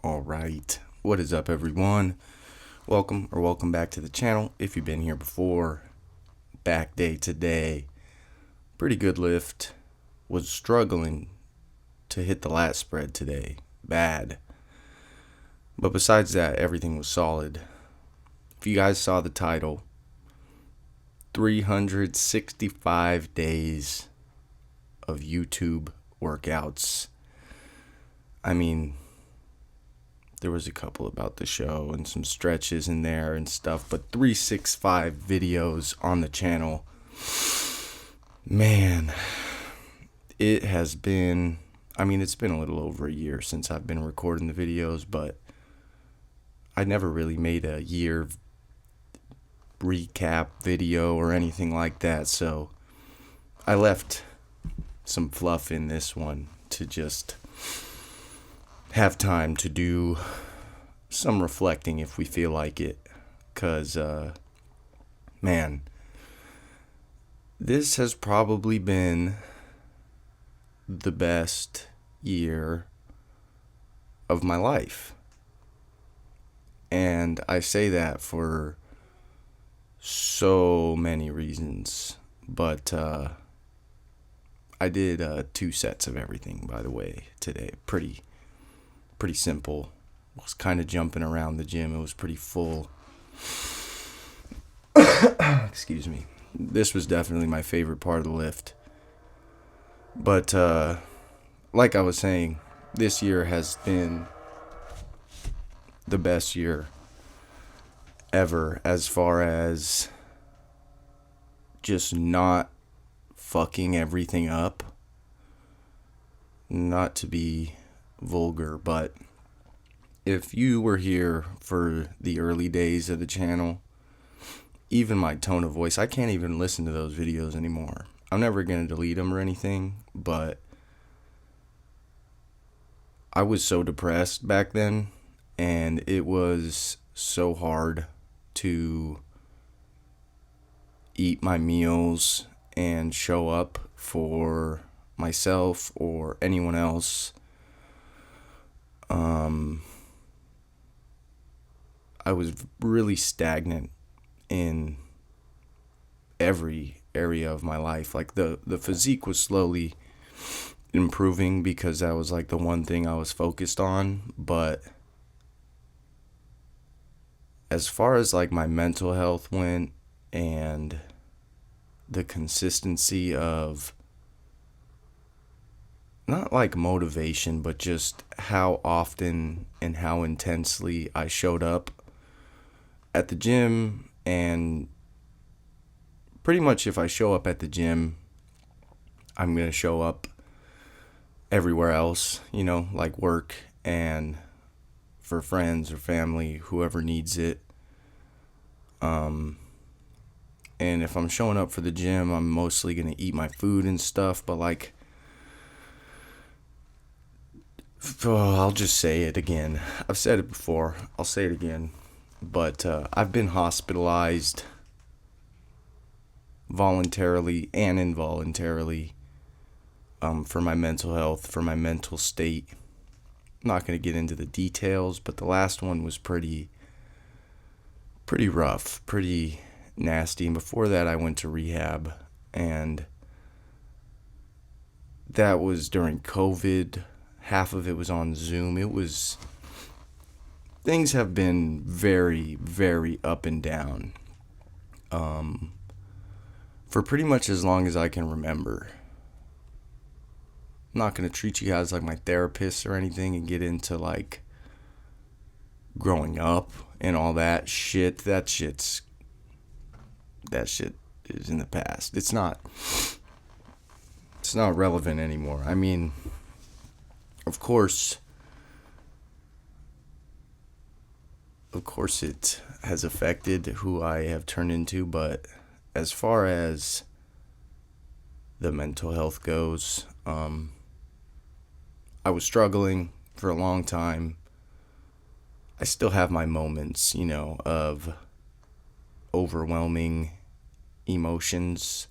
All right. What is up, everyone? Welcome back to the channel. If you've been here before, back day today. Pretty good lift. Was struggling to hit the lat spread today. Bad. But besides that, everything was solid. If you guys saw the title, 365 days of YouTube workouts. I mean, there was a couple about the show and some stretches in there and stuff, but 365 videos on the channel. Man, it has been, it's been a little over a year since I've been recording the videos, but I never really made a year recap video or anything like that, so I left some fluff in this one to just have time to do some reflecting if we feel like it, because man, this has probably been the best year of my life, and I say that for so many reasons, but I did 2 sets of everything, by the way, today. Pretty simple. Was kind of jumping around the gym. It was pretty full. Excuse me. This was definitely my favorite part of the lift. But like I was saying, this year has been the best year ever as far as just not fucking everything up. Not to be vulgar, but if you were here for the early days of the channel, even my tone of voice, I can't even listen to those videos anymore. I'm never going to delete them or anything, but I was so depressed back then, and it was so hard to eat my meals and show up for myself or anyone else. I was really stagnant in every area of my life. Like the physique was slowly improving because that was like the one thing I was focused on, but as far as like my mental health went and the consistency of not like motivation, but just how often and how intensely I showed up at the gym, and pretty much if I show up at the gym, I'm going to show up everywhere else, like work and for friends or family, whoever needs it. And if I'm showing up for the gym, I'm mostly going to eat my food and stuff, but like, I'll just say it again. I've said it before. I'll say it again. But I've been hospitalized voluntarily and involuntarily for my mental health, for my mental state. I'm not going to get into the details, but the last one was pretty rough, pretty nasty. And before that, I went to rehab, and that was during COVID. Half of it was on Zoom. Things have been very, very up and down for pretty much as long as I can remember. I'm not going to treat you guys like my therapist or anything and get into like growing up and all that shit. That shit is in the past. It's not relevant anymore. Of course it has affected who I have turned into, but as far as the mental health goes, I was struggling for a long time. I still have my moments, of overwhelming emotions,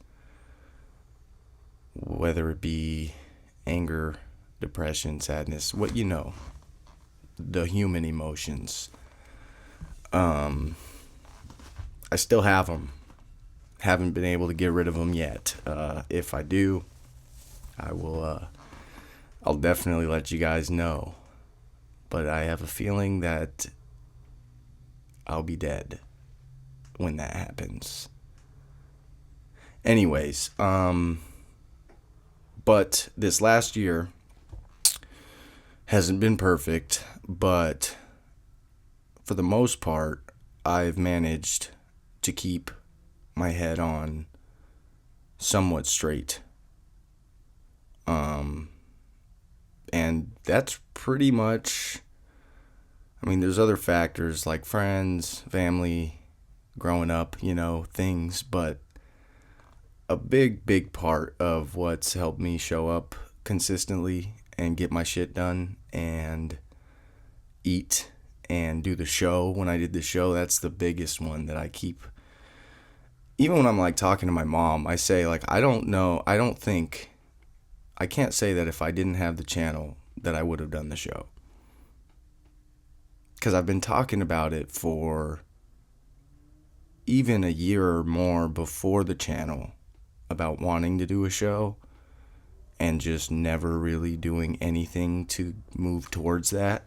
whether it be anger, depression, sadness, the human emotions. I still have them. Haven't been able to get rid of them yet. If I do, I will. I'll definitely let you guys know. But I have a feeling that I'll be dead when that happens. Anyways, but this last year hasn't been perfect, but for the most part, I've managed to keep my head on somewhat straight. And that's pretty much, I mean, there's other factors like friends, family, growing up, things, but a big part of what's helped me show up consistently and get my shit done and eat and do the show. When I did the show, that's the biggest one that I keep. Even when I'm like talking to my mom, I say like, I can't say that if I didn't have the channel that I would have done the show. Because I've been talking about it for even a year or more before the channel about wanting to do a show and just never really doing anything to move towards that.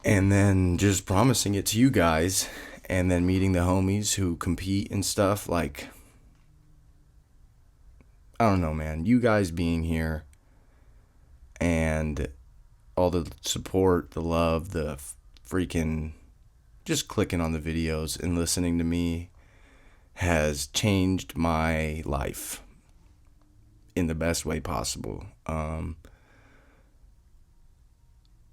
And then just promising it to you guys and then meeting the homies who compete and stuff. Like, I don't know, man. You guys being here and all the support, the love, the freaking just clicking on the videos and listening to me has changed my life in the best way possible.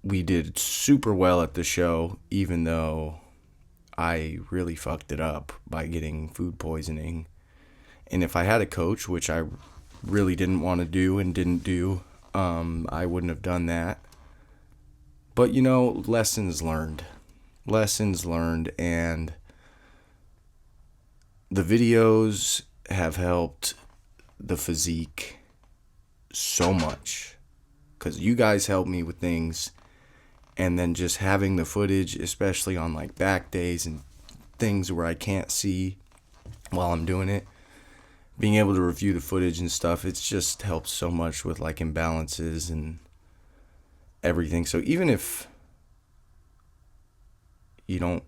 We did super well at the show, even though I really fucked it up by getting food poisoning. And if I had a coach, which I really didn't want to do and didn't do, I wouldn't have done that. But, lessons learned. And the videos have helped the physique so much. Because you guys helped me with things. And then just having the footage, especially on like back days and things where I can't see while I'm doing it, being able to review the footage and stuff, it's just helps so much with like imbalances and everything. So even if you don't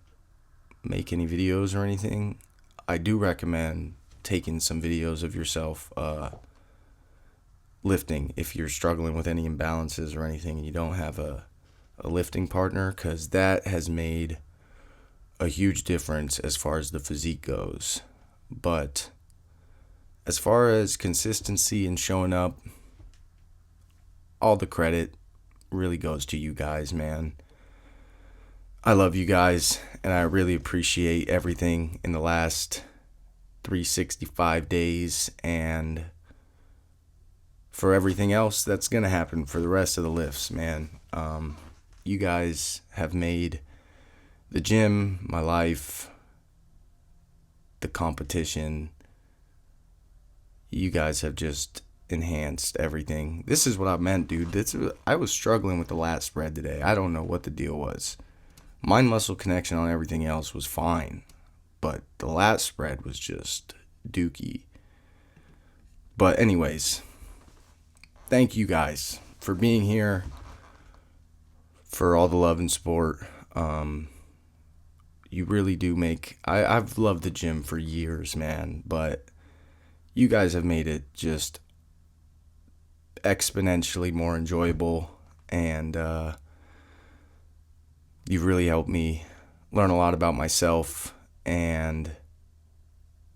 make any videos or anything, I do recommend taking some videos of yourself lifting if you're struggling with any imbalances or anything and you don't have a lifting partner, because that has made a huge difference as far as the physique goes. But as far as consistency and showing up, all the credit really goes to you guys, man. I love you guys, and I really appreciate everything in the last 365 days and for everything else that's going to happen for the rest of the lifts, man. You guys have made the gym, my life, the competition. You guys have just enhanced everything. This is what I meant, dude. I was struggling with the lat spread today. I don't know what the deal was. Mind muscle connection on everything else was fine, but the lat spread was just dookie. But anyways, thank you guys for being here, for all the love and support. You really do make... I've loved the gym for years, man, but you guys have made it just exponentially more enjoyable, and you've really helped me learn a lot about myself and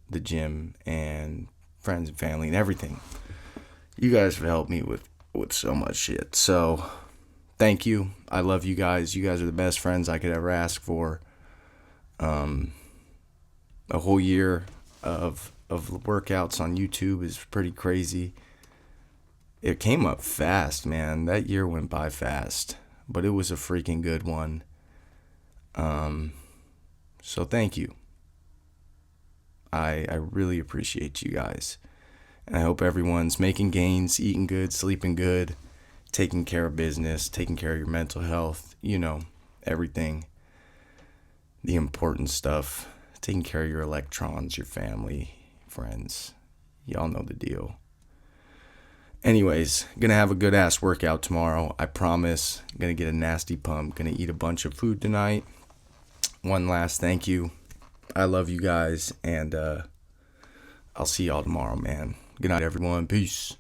the gym and friends and family and everything. You guys have helped me with so much shit. So thank you. I love you guys. You guys are the best friends I could ever ask for. A whole year of workouts on YouTube is pretty crazy. It came up fast, man. That year went by fast, but it was a freaking good one. So thank you. I really appreciate you guys. And I hope everyone's making gains, eating good, sleeping good, taking care of business, taking care of your mental health, everything, the important stuff, taking care of your electrons, your family, friends. Y'all know the deal. Anyways, gonna have a good ass workout tomorrow. I promise. Gonna get a nasty pump. Gonna eat a bunch of food tonight. One last thank you. I love you guys, and I'll see y'all tomorrow, man. Good night, everyone. Peace.